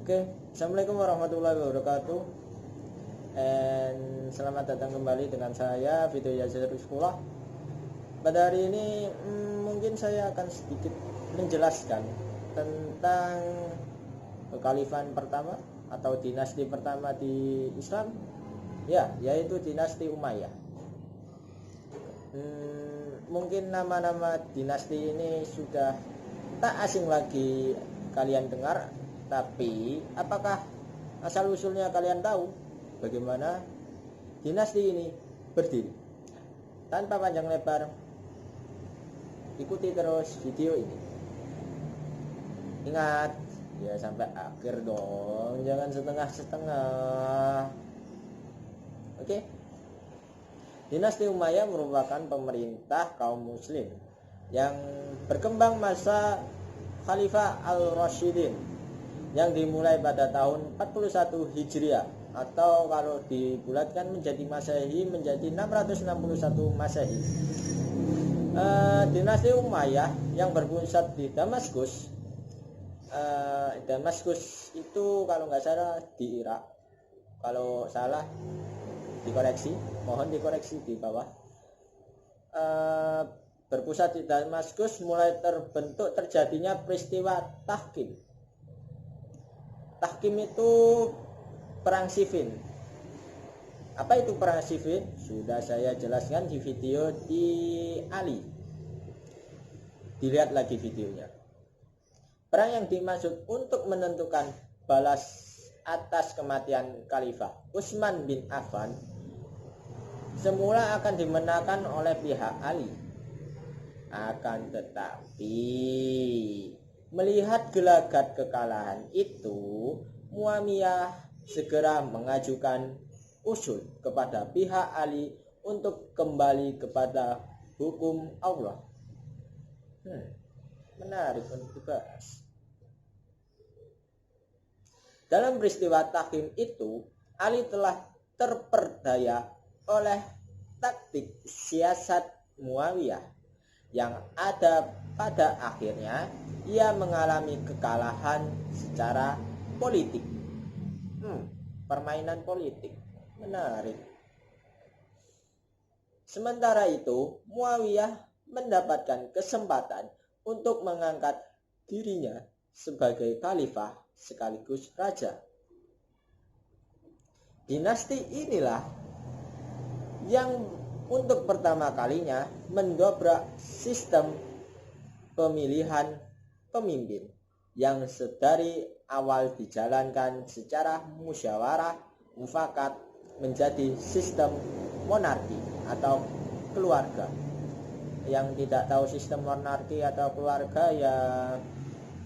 Oke, Assalamualaikum warahmatullahi wabarakatuh. And selamat datang kembali dengan saya Vito Yazir Sekolah. Pada hari ini mungkin saya akan sedikit menjelaskan tentang kekhalifan pertama atau dinasti pertama di Islam, yaitu dinasti Umayyah. Mungkin nama-nama dinasti ini sudah tak asing lagi kalian dengar. Tapi apakah asal-usulnya kalian tahu bagaimana dinasti ini berdiri? Tanpa panjang lebar, ikuti terus video ini. Ingat, ya sampai akhir dong, jangan setengah-setengah. Oke. Dinasti Umayyah merupakan pemerintah kaum muslim yang berkembang masa Khalifah Al-Rasyidin yang dimulai pada tahun 41 Hijriah atau kalau dibulatkan menjadi Masehi menjadi 661 Masehi. Dinasti Umayyah yang berpusat di Damaskus. Damaskus itu kalau nggak salah di Irak. Kalau salah dikoreksi, mohon dikoreksi di bawah. Berpusat di Damaskus mulai terjadinya peristiwa tahkim. Tahkim itu perang sifin. Apa itu perang sifin? Sudah saya jelaskan di video di Ali. Dilihat lagi videonya. Perang yang dimaksud untuk menentukan balas atas kematian Khalifah Utsman bin Affan semula akan dimenangkan oleh pihak Ali. Akan tetapi melihat gelagat kekalahan itu, Muawiyah segera mengajukan usul kepada pihak Ali untuk kembali kepada hukum Allah. Menarik untuk dibahas. Dalam peristiwa tahkim itu, Ali telah terperdaya oleh taktik siasat Muawiyah yang ada pada akhirnya ia mengalami kekalahan secara politik. Permainan politik menarik. Sementara itu, Muawiyah mendapatkan kesempatan untuk mengangkat dirinya sebagai khalifah sekaligus raja. Dinasti inilah yang untuk pertama kalinya mendobrak sistem pemilihan pemimpin yang sedari awal dijalankan secara musyawarah mufakat menjadi sistem monarki atau keluarga. Yang tidak tahu sistem monarki atau keluarga, ya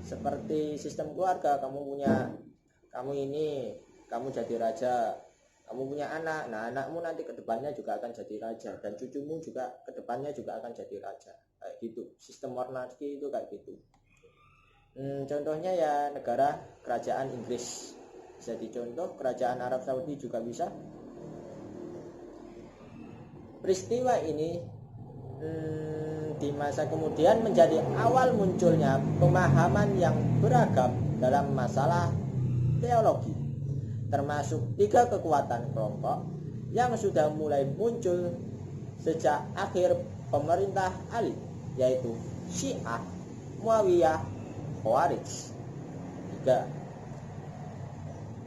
seperti sistem keluarga, kamu jadi raja, kamu punya anak, nah anakmu nanti kedepannya juga akan jadi raja dan cucumu juga kedepannya juga akan jadi raja, kayak gitu. Sistem monarki itu kayak gitu. Contohnya ya negara kerajaan Inggris bisa dicontoh, kerajaan Arab Saudi juga bisa. Peristiwa ini di masa kemudian menjadi awal munculnya pemahaman yang beragam dalam masalah teologi, termasuk 3 kekuatan kelompok yang sudah mulai muncul sejak akhir pemerintah Ali, yaitu Syiah, Muawiyah, Khawarij.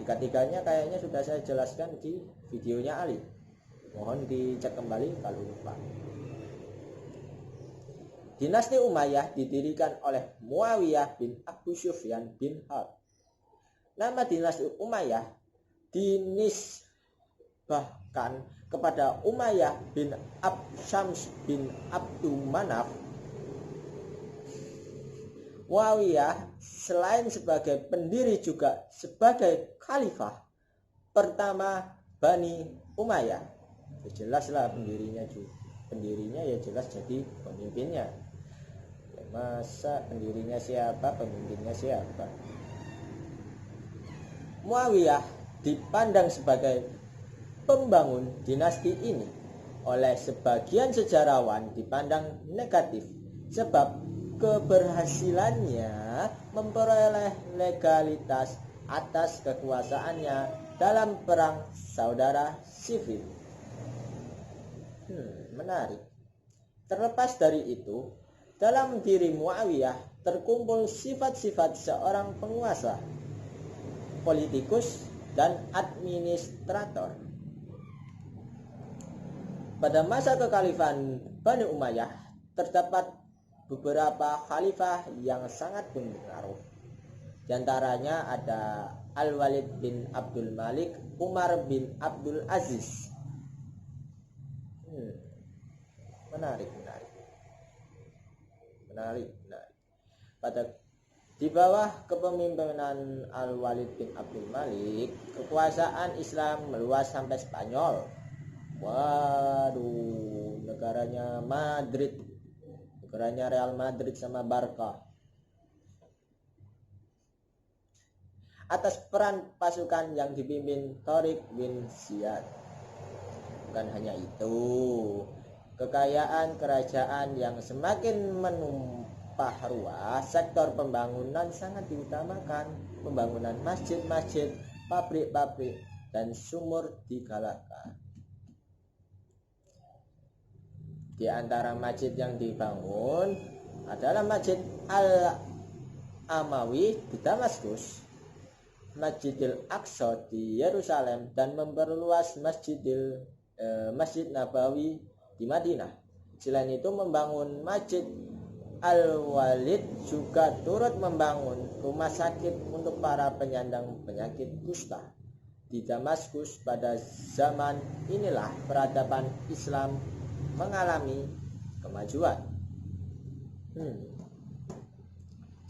Tiga-tiganya kayaknya sudah saya jelaskan di videonya Ali. Mohon dicek kembali kalau lupa. Dinasti Umayyah didirikan oleh Muawiyah bin Abu Sufyan bin Harb. Nama dinasti Umayyah dinisbahkan kepada Umayyah bin Syams bin Abdul Manaf. Muawiyah selain sebagai pendiri juga sebagai khalifah pertama Bani Umayyah. Jelaslah pendirinya ya jelas jadi pemimpinnya. Masa pendirinya siapa, pemimpinnya siapa? Muawiyah dipandang sebagai pembangun dinasti ini oleh sebagian sejarawan dipandang negatif sebab keberhasilannya memperoleh legalitas atas kekuasaannya dalam perang saudara sivil. Menarik. Terlepas dari itu, dalam diri Muawiyah terkumpul sifat-sifat seorang penguasa, politikus, dan administrator. Pada masa kekhalifahan Bani Umayyah terdapat beberapa khalifah yang sangat berpengaruh. Di antaranya ada Al-Walid bin Abdul Malik, Umar bin Abdul Aziz. Menarik. Di bawah kepemimpinan Al-Walid bin Abdul Malik, kekuasaan Islam meluas sampai Spanyol. Waduh, negaranya Real Madrid sama Barca. Atas peran pasukan yang dipimpin Tariq bin Ziyad. Bukan hanya itu, kekayaan kerajaan yang semakin menumpah ruah, sektor pembangunan sangat diutamakan. Pembangunan masjid-masjid, pabrik-pabrik, dan sumur digalakkan. Di antara masjid yang dibangun adalah Masjid Al-Amawi di Damaskus, Masjidil Aqsa di Yerusalem, dan memperluas Masjid Nabawi di Madinah. Selain itu, membangun Masjid Al-Walid juga turut membangun rumah sakit untuk para penyandang penyakit kusta. Di Damaskus pada zaman inilah peradaban Islam mengalami kemajuan.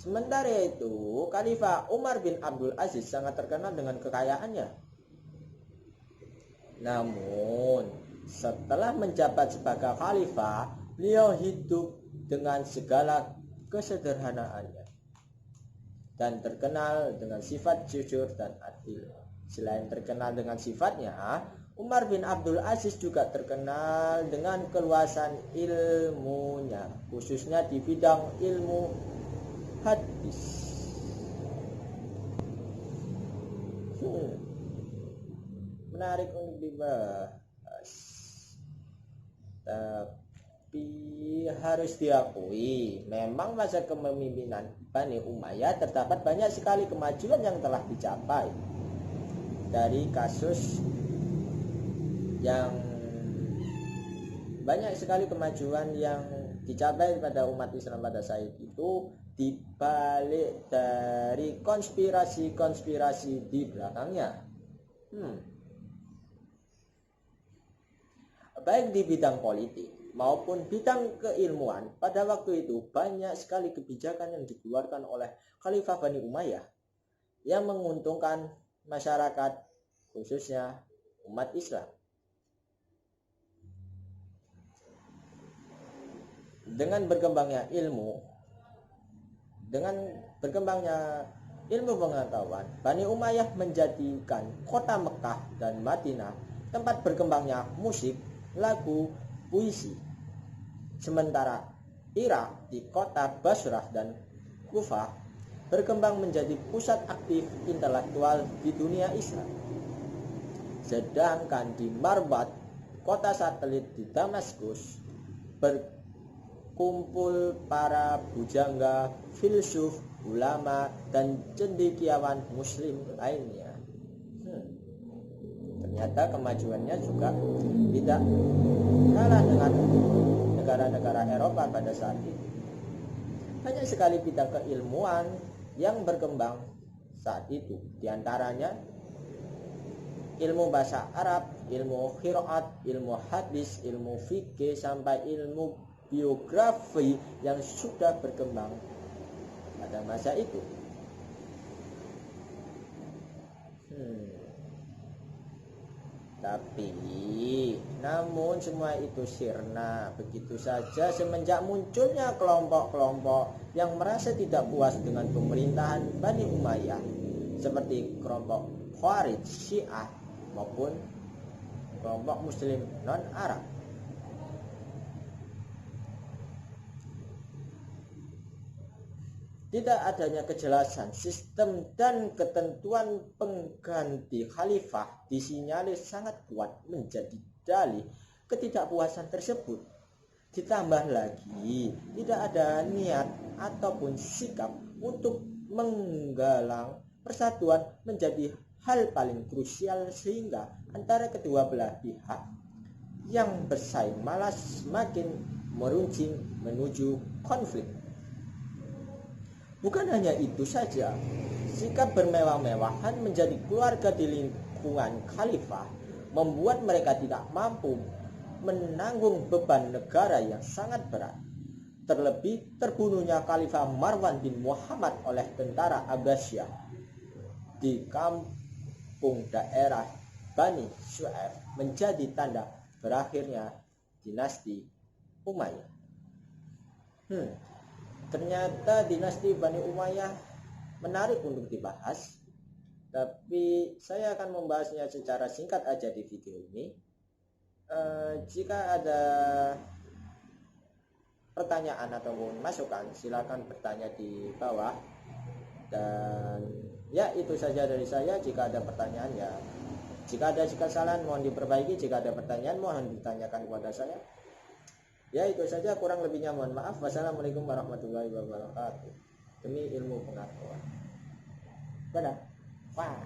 Sementara itu, Khalifah Umar bin Abdul Aziz sangat terkenal dengan kekayaannya. Namun, setelah menjabat sebagai khalifah, beliau hidup dengan segala kesederhanaannya dan terkenal dengan sifat jujur dan adil. Selain terkenal dengan sifatnya, Umar bin Abdul Aziz juga terkenal dengan keluasan ilmunya, khususnya di bidang ilmu hadis. Menarik untuk dibahas. Tapi harus diakui, memang masa kepemimpinan Bani Umayyah terdapat banyak sekali kemajuan yang telah dicapai. Dari kasus yang banyak sekali kemajuan yang dicapai pada umat Islam pada saat itu, dibalik dari konspirasi-konspirasi di belakangnya. Baik di bidang politik maupun bidang keilmuan, pada waktu itu banyak sekali kebijakan yang dikeluarkan oleh Khalifah Bani Umayyah yang menguntungkan masyarakat, khususnya umat Islam. Dengan berkembangnya ilmu pengetahuan, Bani Umayyah menjadikan kota Mekah dan Madinah tempat berkembangnya musik, lagu, puisi. Sementara Irak di kota Basrah dan Kufah berkembang menjadi pusat aktif intelektual di dunia Islam. Sedangkan di Marbat, kota satelit di Damaskus, berkumpul para bujangga, filsuf, ulama, dan cendekiawan muslim lainnya. Ternyata kemajuannya juga tidak kalah dengan negara-negara Eropa pada saat itu. Banyak sekali bidang keilmuan yang berkembang saat itu. Di antaranya ilmu bahasa Arab, ilmu qiraat, ilmu hadis, ilmu fikih, sampai ilmu biografi yang sudah berkembang pada masa itu. Tapi namun semua itu sirna begitu saja semenjak munculnya kelompok-kelompok yang merasa tidak puas dengan pemerintahan Bani Umayyah, seperti kelompok Khawarij, Syiah, maupun kelompok Muslim non-Arab. Tidak adanya kejelasan sistem dan ketentuan pengganti khalifah disinyalir sangat kuat menjadi dalih ketidakpuasan tersebut. Ditambah lagi, tidak ada niat ataupun sikap untuk menggalang persatuan menjadi hal paling krusial, sehingga antara kedua belah pihak yang bersaing malah semakin meruncing menuju konflik. Bukan hanya itu saja, sikap bermewah-mewahan menjadi keluarga di lingkungan khalifah membuat mereka tidak mampu menanggung beban negara yang sangat berat. Terlebih terbunuhnya Khalifah Marwan bin Muhammad oleh tentara Abbasiyah di kampung daerah Bani Su'aib menjadi tanda berakhirnya dinasti Umayyah. Ternyata dinasti Bani Umayyah menarik untuk dibahas, tapi saya akan membahasnya secara singkat aja di video ini. Jika ada pertanyaan ataupun masukan, silakan bertanya di bawah. Dan ya, itu saja dari saya. Jika ada pertanyaan, ya jika ada kesalahan mohon diperbaiki, jika ada pertanyaan mohon ditanyakan kepada saya. Ya, itu saja, kurang lebihnya mohon maaf. Wassalamualaikum warahmatullahi wabarakatuh. Demi ilmu pengetahuan. Dadah. Wah.